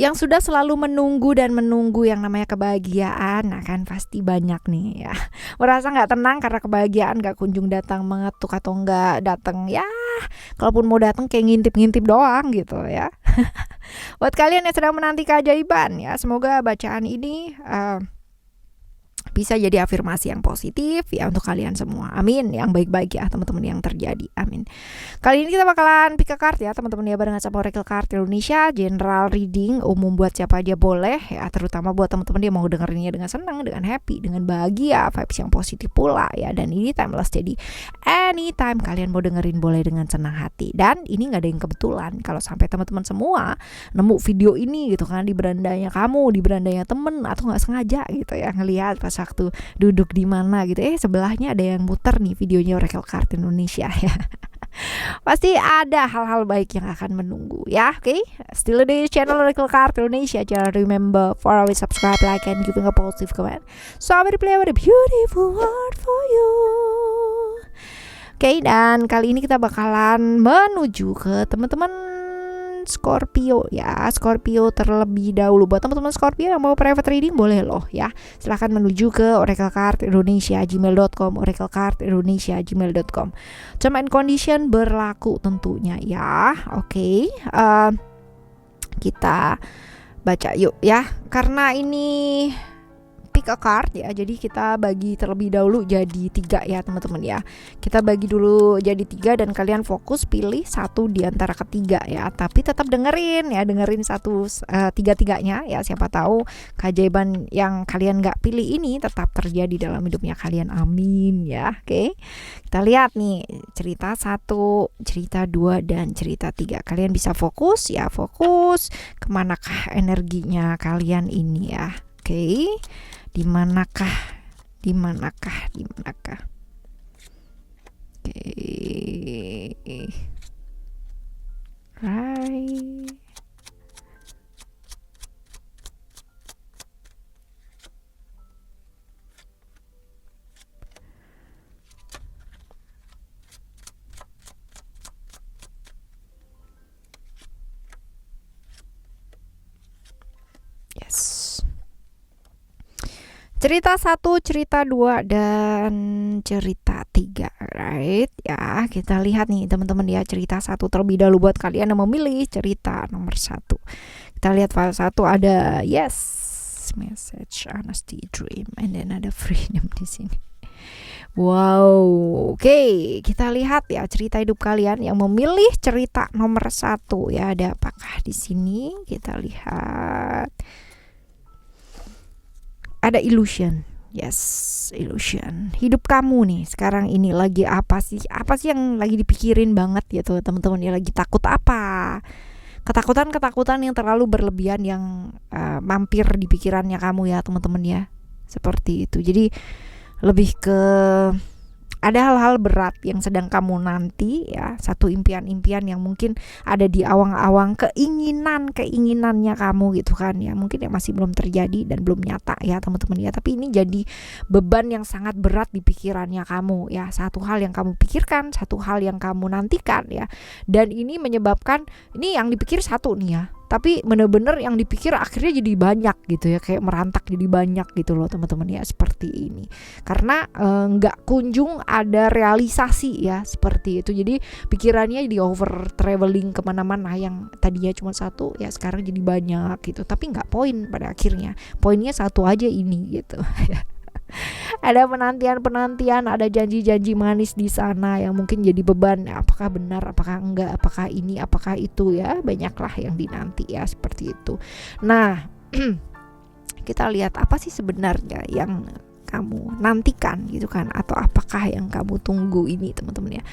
yang sudah selalu menunggu dan menunggu yang namanya kebahagiaan, nah kan pasti banyak nih ya. Merasa nggak tenang karena kebahagiaan nggak kunjung datang, mengetuk atau nggak datang ya. Kalaupun mau datang kayak ngintip-ngintip doang gitu ya. Buat kalian yang sedang menanti keajaiban ya, semoga bacaan ini bisa jadi afirmasi yang positif ya untuk kalian semua. Amin. Yang baik-baik ya teman-teman yang terjadi. Amin. Kali ini kita bakalan pick a card ya teman-teman ya, barengan sama Oracle Card Indonesia. General reading umum buat siapa aja boleh ya, terutama buat teman-teman yang mau dengerinnya dengan senang, dengan happy, dengan bahagia, vibes yang positif pula ya. Dan ini timeless, jadi anytime kalian mau dengerin boleh dengan senang hati. Dan ini gak ada yang kebetulan. Kalau sampai teman-teman semua nemu video ini gitu kan di berandanya kamu, di berandanya temen, atau gak sengaja gitu ya ngelihat pas waktu duduk di mana gitu, sebelahnya ada yang muter nih videonya Oracle Card Indonesia ya. Pasti ada hal-hal baik yang akan menunggu ya. Oke, still di channel Oracle Card Indonesia. Jangan remember for always subscribe, like, and giving a positive comment. So I will play with a beautiful word for you. Oke, dan kali ini kita bakalan menuju ke teman-teman Scorpio ya. Scorpio terlebih dahulu. Buat teman-teman Scorpio yang mau private reading boleh loh ya. Silahkan menuju ke Oracle Card Indonesia gmail.com, Oracle Card Indonesia gmail.com. Term and condition berlaku tentunya ya. Oke, kita baca yuk ya. Karena ini pick a card ya, jadi kita bagi terlebih dahulu jadi 3 ya teman-teman ya. Kita bagi dulu jadi 3 dan kalian fokus pilih satu di antara ketiga ya. Tapi tetap dengerin ya, dengerin satu tiga-tiganya ya. Siapa tahu keajaiban yang kalian gak pilih ini tetap terjadi dalam hidupnya kalian. Amin ya. Oke, kita lihat nih cerita 1, cerita 2, dan cerita 3. Kalian bisa fokus ya, fokus kemanakah energinya kalian ini ya. Oke, dimanakah? Oke, right. Yes. Cerita 1, cerita 2, dan cerita 3, right? Ya, kita lihat nih teman-teman ya, cerita 1 terlebih dahulu buat kalian yang memilih cerita nomor 1. Kita lihat file 1 ada yes, message, honesty, dream, and then ada freedom di sini. Wow, oke, kita lihat ya cerita hidup kalian yang memilih cerita nomor 1 ya, ada apakah di sini? Kita lihat. Ada illusion. Yes, illusion. Hidup kamu nih sekarang ini lagi apa sih? Apa sih yang lagi dipikirin banget gitu teman-teman ya? Lagi takut apa? Ketakutan-ketakutan yang terlalu berlebihan yang mampir di pikirannya kamu ya teman-teman ya. Seperti itu. Jadi lebih ke ada hal-hal berat yang sedang kamu nanti ya, satu impian-impian yang mungkin ada di awang-awang keinginannya kamu gitu kan ya, mungkin yang masih belum terjadi dan belum nyata ya teman-teman ya, tapi ini jadi beban yang sangat berat di pikirannya kamu ya, satu hal yang kamu pikirkan, satu hal yang kamu nantikan ya, dan ini menyebabkan ini yang dipikir satu nih ya, tapi bener-bener yang dipikir akhirnya jadi banyak gitu ya, kayak merantak jadi banyak gitu loh teman-teman ya, seperti ini karena nggak kunjung ada realisasi ya, seperti itu. Jadi pikirannya di over traveling kemana-mana, yang tadinya cuma satu ya sekarang jadi banyak gitu, tapi nggak poin pada akhirnya, poinnya satu aja ini gitu. Ada penantian, ada janji-janji manis di sana yang mungkin jadi beban. Apakah benar, apakah enggak, apakah ini, apakah itu ya, banyaklah yang dinanti ya, seperti itu. Nah, kita lihat apa sih sebenarnya yang kamu nantikan gitu kan, atau apakah yang kamu tunggu ini teman-teman ya,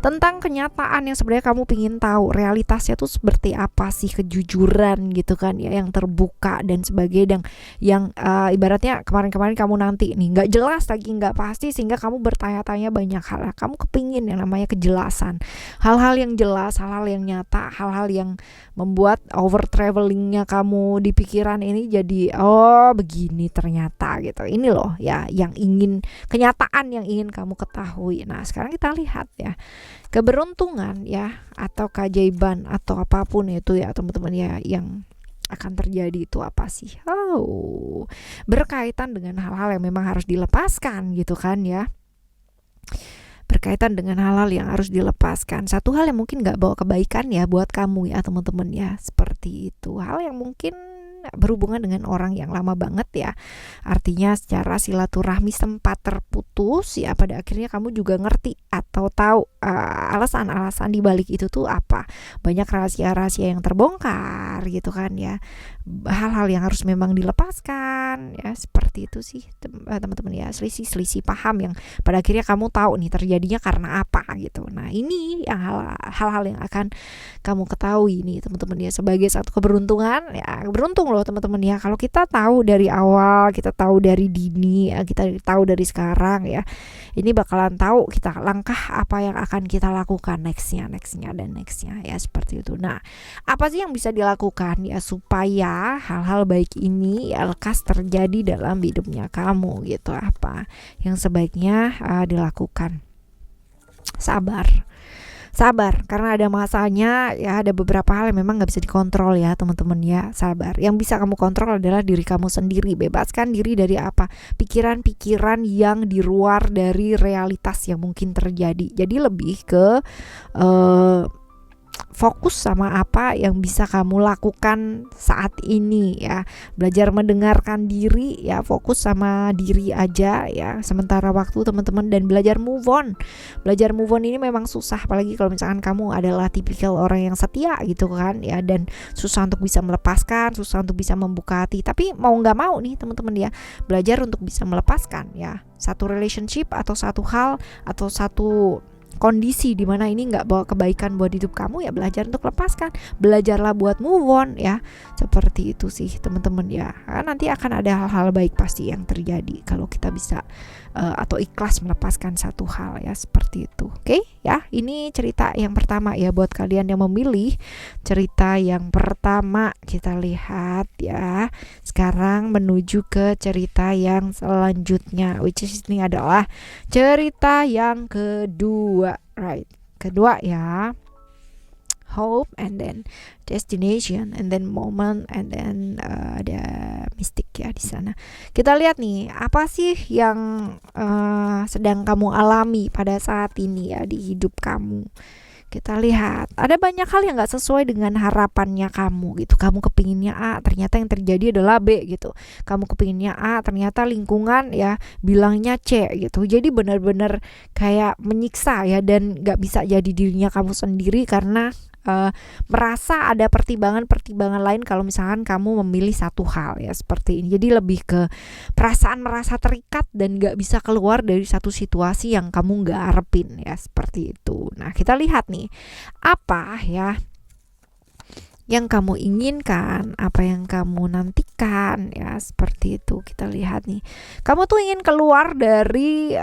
tentang kenyataan yang sebenarnya kamu pingin tahu realitasnya tuh seperti apa sih, kejujuran gitu kan ya, yang terbuka dan sebagainya, yang ibaratnya kemarin-kemarin kamu nanti nih nggak jelas lagi, nggak pasti, sehingga kamu bertanya-tanya banyak hal. Kamu kepingin yang namanya kejelasan, hal-hal yang jelas, hal-hal yang nyata, hal-hal yang membuat over travelingnya kamu di pikiran ini jadi oh begini ternyata gitu, ini loh ya yang ingin, kenyataan yang ingin kamu ketahui. Nah sekarang kita lihat ya, keberuntungan ya, atau keajaiban atau apapun itu ya teman-teman ya, yang akan terjadi itu apa sih? Oh, berkaitan dengan hal-hal yang memang harus dilepaskan gitu kan ya. Berkaitan dengan hal-hal yang harus dilepaskan. Satu hal yang mungkin gak bawa kebaikan ya buat kamu ya teman-teman ya. Seperti itu. Hal yang mungkin berhubungan dengan orang yang lama banget ya. Artinya secara silaturahmi sempat terputus ya, pada akhirnya kamu juga ngerti atau tahu alasan-alasan di balik itu tuh apa. Banyak rahasia-rahasia yang terbongkar gitu kan ya. Hal-hal yang harus memang dilepaskan ya, seperti itu sih teman-teman ya. Selisih paham yang pada akhirnya kamu tahu nih terjadinya karena apa gitu. Nah, ini yang hal-hal yang akan kamu ketahui nih teman-teman ya, sebagai satu keberuntungan ya. Beruntung loh teman-teman ya kalau kita tahu dari awal, kita tahu dari dini ya, kita tahu dari sekarang ya. Ini bakalan tahu kita langkah apa yang akan kita lakukan nextnya ya, seperti itu. Nah, apa sih yang bisa dilakukan ya supaya hal-hal baik ini ya lekas terjadi dalam hidupnya kamu gitu? Apa yang sebaiknya dilakukan? Sabar, karena ada masanya ya, ada beberapa hal yang memang gak bisa dikontrol ya teman-teman ya. Sabar, yang bisa kamu kontrol adalah diri kamu sendiri. Bebaskan diri dari apa? Pikiran-pikiran yang di luar dari realitas yang mungkin terjadi. Jadi lebih ke fokus sama apa yang bisa kamu lakukan saat ini ya. Belajar mendengarkan diri ya, fokus sama diri aja ya sementara waktu teman-teman, dan belajar move on. Belajar move on ini memang susah, apalagi kalau misalkan kamu adalah tipikal orang yang setia gitu kan ya, dan susah untuk bisa melepaskan, susah untuk bisa membuka hati. Tapi mau nggak mau nih teman-teman ya, belajar untuk bisa melepaskan ya satu relationship atau satu hal atau satu kondisi di mana ini nggak bawa kebaikan buat hidup kamu ya. Belajar untuk lepaskan, belajarlah buat move on ya, seperti itu sih teman-teman ya. Nanti akan ada hal-hal baik pasti yang terjadi kalau kita bisa atau ikhlas melepaskan satu hal ya, seperti itu. Oke ya, ini cerita yang pertama ya buat kalian yang memilih cerita yang pertama. Kita lihat ya sekarang menuju ke cerita yang selanjutnya, which is ini adalah cerita yang kedua. Right, kedua ya, hope and then destination and then moment and then ada mistik ya di sana. Kita lihat nih apa sih yang sedang kamu alami pada saat ini ya di hidup kamu. Kita lihat ada banyak hal yang gak sesuai dengan harapannya kamu gitu. Kamu kepinginnya A, ternyata yang terjadi adalah B gitu. Kamu kepinginnya A, ternyata lingkungan ya bilangnya C gitu. Jadi benar-benar kayak menyiksa ya, dan gak bisa jadi dirinya kamu sendiri karena merasa ada pertimbangan lain kalau misalkan kamu memilih satu hal ya, seperti ini. Jadi lebih ke perasaan merasa terikat dan gak bisa keluar dari satu situasi yang kamu gak harapin ya, seperti itu. Nah, kita lihat nih apa ya yang kamu inginkan, apa yang kamu nantikan ya, seperti itu. Kita lihat nih, kamu tuh ingin keluar dari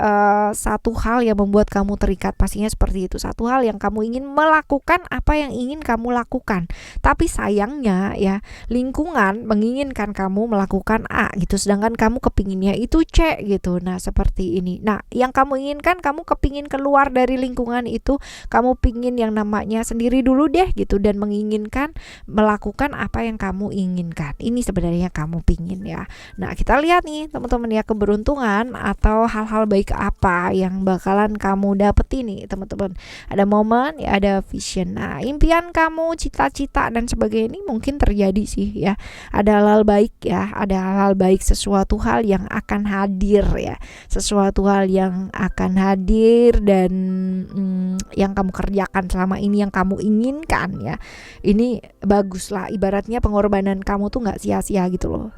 satu hal yang membuat kamu terikat, pastinya seperti itu. Satu hal yang kamu ingin melakukan, apa yang ingin kamu lakukan, tapi sayangnya ya lingkungan menginginkan kamu melakukan A gitu, sedangkan kamu kepinginnya itu C gitu. Nah, seperti ini. Nah, yang kamu inginkan, kamu kepingin keluar dari lingkungan itu, kamu pingin yang namanya sendiri dulu deh gitu, dan menginginkan melakukan apa yang kamu inginkan. Ini sebenarnya kamu pingin ya. Nah, kita lihat nih teman-teman ya, keberuntungan atau hal-hal baik apa yang bakalan kamu dapet ini teman-teman. Ada momen ya, ada vision. Nah, impian kamu, cita-cita dan sebagainya ini mungkin terjadi sih ya. Ada hal-hal baik ya, ada hal-hal baik, sesuatu hal yang akan hadir ya, sesuatu hal yang akan hadir dan yang kamu kerjakan selama ini, yang kamu inginkan ya. Ini bagus lah, ibaratnya pengorbanan kamu tuh gak sia-sia gitu loh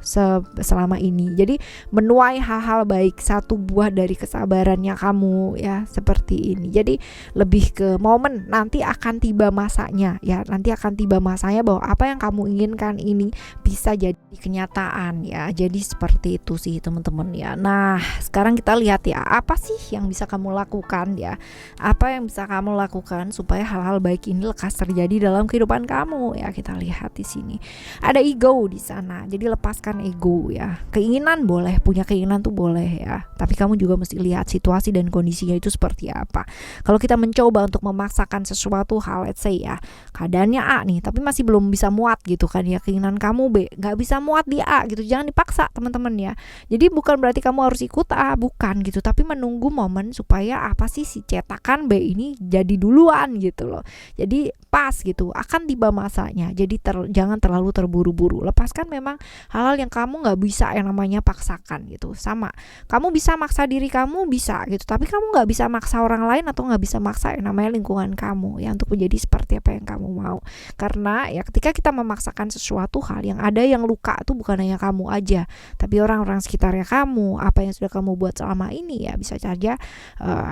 selama ini. Jadi menuai hal-hal baik, satu buah dari kesabarannya kamu ya, seperti ini. Jadi lebih ke momen, nanti akan tiba masanya ya, nanti akan tiba masanya bahwa apa yang kamu inginkan ini bisa jadi kenyataan ya. Jadi seperti itu sih teman-teman ya. Nah, sekarang kita lihat ya, apa sih yang bisa kamu lakukan ya, apa yang bisa kamu lakukan supaya hal-hal baik ini lekas terjadi dalam kehidupan kamu ya. ya. Kita lihat di sini ada ego di sana. Jadi lepaskan ego ya. Keinginan boleh, punya keinginan tuh boleh ya. Tapi kamu juga mesti lihat situasi dan kondisinya itu seperti apa. Kalau kita mencoba untuk memaksakan sesuatu hal, let's say ya, keadaannya A nih, tapi masih belum bisa muat gitu kan ya. Keinginan kamu B, nggak bisa muat di A gitu. Jangan dipaksa teman-teman ya. Jadi bukan berarti kamu harus ikut A, bukan gitu. Tapi menunggu momen supaya apa sih si cetakan B ini jadi duluan gitu loh. Jadi pas gitu, akan tiba masanya. Jadi jangan terlalu terburu-buru. Lepaskan memang hal-hal yang kamu nggak bisa yang namanya paksakan gitu. Sama, kamu bisa maksa diri kamu bisa gitu, tapi kamu nggak bisa maksa orang lain atau nggak bisa maksa yang namanya lingkungan kamu ya untuk menjadi seperti apa yang kamu mau. Karena ya ketika kita memaksakan sesuatu hal, yang ada yang luka tuh bukan hanya kamu aja, tapi orang-orang sekitarnya kamu. Apa yang sudah kamu buat selama ini ya bisa saja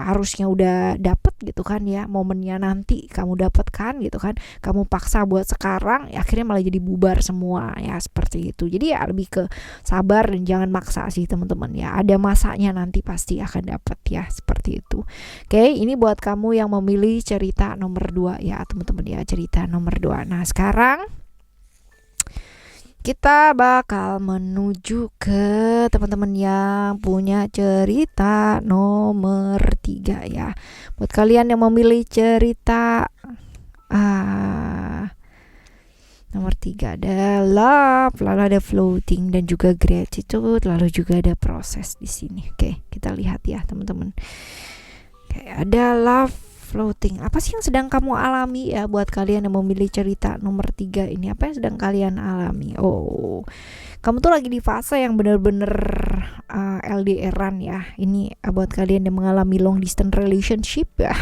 harusnya udah dapet gitu kan ya, momennya nanti kamu dapatkan gitu kan, kamu paksa buat sekarang ya, akhirnya malah jadi bubar semua ya, seperti itu. Jadi ya lebih ke sabar dan jangan maksa sih teman-teman ya, ada masanya nanti pasti akan dapat ya, seperti itu. Oke, ini buat kamu yang memilih cerita nomor 2 ya teman-teman ya, cerita nomor 2. Nah sekarang kita bakal menuju ke teman-teman yang punya cerita nomor 3 ya. Buat kalian yang memilih cerita nomor 3 ada love, lalu ada floating dan juga gratitude, lalu juga ada proses di sini. Oke, kita lihat ya teman-teman. Oke, ada love, floating. Apa sih yang sedang kamu alami ya buat kalian yang memilih cerita nomor 3 ini? Apa yang sedang kalian alami? Oh, kamu tuh lagi di fase yang bener-bener LDR-an ya. Ini buat kalian yang mengalami long distance relationship ya.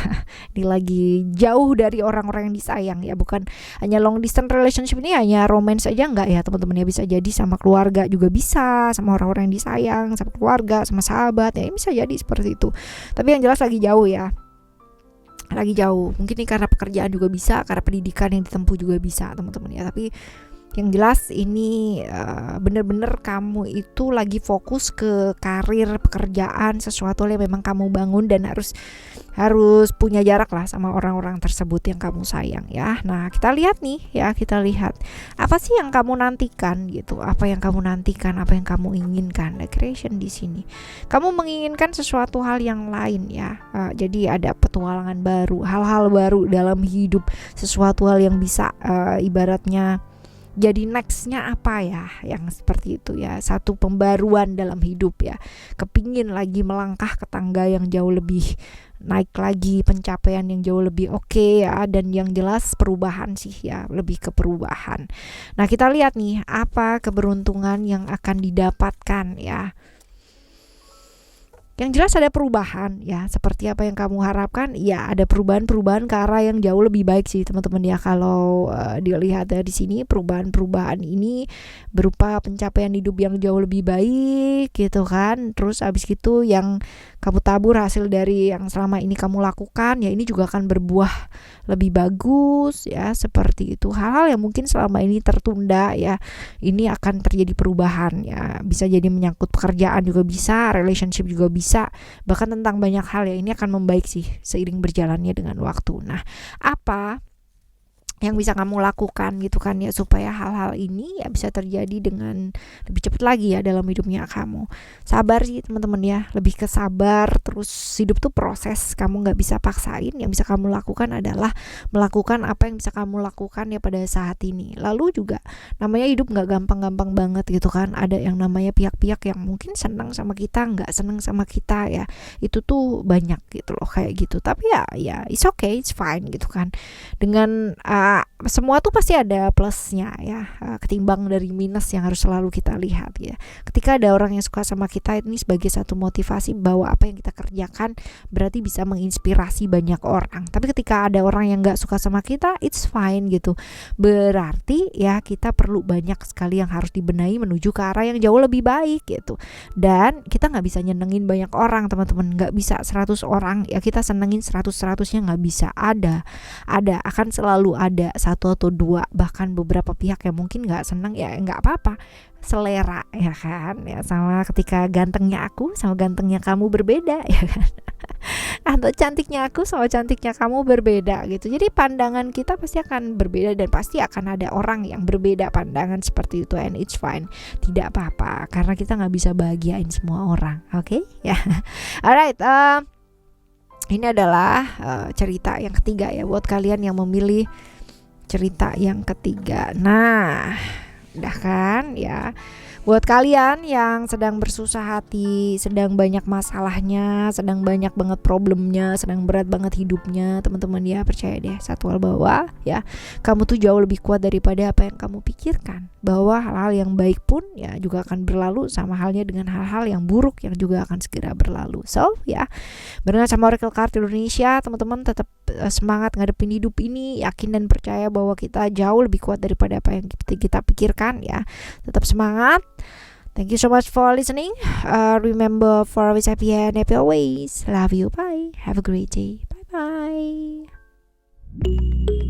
Ini lagi jauh dari orang-orang yang disayang ya. Bukan hanya long distance relationship ini hanya romance aja enggak ya teman-teman ya. Bisa jadi sama keluarga juga bisa, sama orang-orang yang disayang, sama keluarga, sama sahabat ya. Ini bisa jadi seperti itu. Tapi yang jelas lagi jauh ya. Lagi jauh, mungkin ini karena pekerjaan juga bisa, karena pendidikan yang ditempuh juga bisa teman-teman ya. Tapi yang jelas ini bener-bener kamu itu lagi fokus ke karir, pekerjaan, sesuatu yang memang kamu bangun dan harus punya jarak lah sama orang-orang tersebut yang kamu sayang ya. Nah kita lihat nih ya, kita lihat apa sih yang kamu nantikan gitu, apa yang kamu nantikan, apa yang kamu inginkan. The creation di sini, kamu menginginkan sesuatu hal yang lain ya. Jadi ada petualangan baru, hal-hal baru dalam hidup, sesuatu hal yang bisa ibaratnya jadi nextnya apa ya, yang seperti itu ya, satu pembaruan dalam hidup ya, kepingin lagi melangkah ke tangga yang jauh lebih naik lagi, pencapaian yang jauh lebih oke ya, dan yang jelas perubahan sih ya, lebih ke perubahan. Nah kita lihat nih apa keberuntungan yang akan didapatkan ya. Yang jelas ada perubahan ya, seperti apa yang kamu harapkan ya, ada perubahan-perubahan ke arah yang jauh lebih baik sih teman-teman ya. Kalau dilihat dari sini, perubahan-perubahan ini berupa pencapaian hidup yang jauh lebih baik gitu kan. Terus abis itu yang kamu tabur hasil dari yang selama ini kamu lakukan ya, ini juga akan berbuah lebih bagus ya, seperti itu. Hal-hal yang mungkin selama ini tertunda ya, ini akan terjadi perubahan ya. Bisa jadi menyangkut pekerjaan juga bisa, relationship juga bisa, bahkan tentang banyak hal ya, ini akan membaik sih seiring berjalannya dengan waktu. Nah apa yang bisa kamu lakukan gitu kan ya, supaya hal-hal ini ya bisa terjadi dengan lebih cepat lagi ya dalam hidupnya kamu. Sabar sih teman-teman ya, lebih ke sabar. Terus hidup tuh proses, kamu nggak bisa paksain. Yang bisa kamu lakukan adalah melakukan apa yang bisa kamu lakukan ya pada saat ini. Lalu juga namanya hidup nggak gampang-gampang banget gitu kan, ada yang namanya pihak-pihak yang mungkin senang sama kita, nggak senang sama kita ya, itu tuh banyak gitu loh kayak gitu. Tapi ya it's okay, it's fine gitu kan. Dengan semua tuh pasti ada plusnya ya, ketimbang dari minus yang harus selalu kita lihat ya. Ketika ada orang yang suka sama kita, ini sebagai satu motivasi bahwa apa yang kita kerjakan berarti bisa menginspirasi banyak orang. Tapi ketika ada orang yang gak suka sama kita, it's fine gitu. Berarti ya kita perlu banyak sekali yang harus dibenahi menuju ke arah yang jauh lebih baik gitu. Dan kita gak bisa nyenengin banyak orang teman-teman, gak bisa 100 orang ya kita senengin 100-100-nya gak bisa. Ada akan selalu ada satu atau dua, bahkan beberapa pihak yang mungkin nggak senang ya, nggak apa-apa, selera ya kan ya. Sama ketika gantengnya aku sama gantengnya kamu berbeda ya kan. Atau cantiknya aku sama cantiknya kamu berbeda gitu. Jadi pandangan kita pasti akan berbeda dan pasti akan ada orang yang berbeda pandangan seperti itu, and it's fine. Tidak apa-apa karena kita nggak bisa bahagiain semua orang. Oke? Ya. Alright, ini adalah cerita yang ketiga ya buat kalian yang memilih cerita yang ketiga. Nah, udah kan ya. Buat kalian yang sedang bersusah hati, sedang banyak masalahnya, sedang banyak banget problemnya, sedang berat banget hidupnya, teman-teman ya, percaya deh satu hal bahwa ya kamu tuh jauh lebih kuat daripada apa yang kamu pikirkan. Bahwa hal-hal yang baik pun ya juga akan berlalu, sama halnya dengan hal-hal yang buruk yang juga akan segera berlalu. So ya, barengan sama Oracle Card Indonesia, teman-teman tetap semangat ngadepin hidup ini, yakin dan percaya bahwa kita jauh lebih kuat daripada apa yang kita pikirkan ya. Tetap semangat. Thank you so much for listening. Remember, for always happy and happy always. Love you. Bye. Have a great day. Bye bye.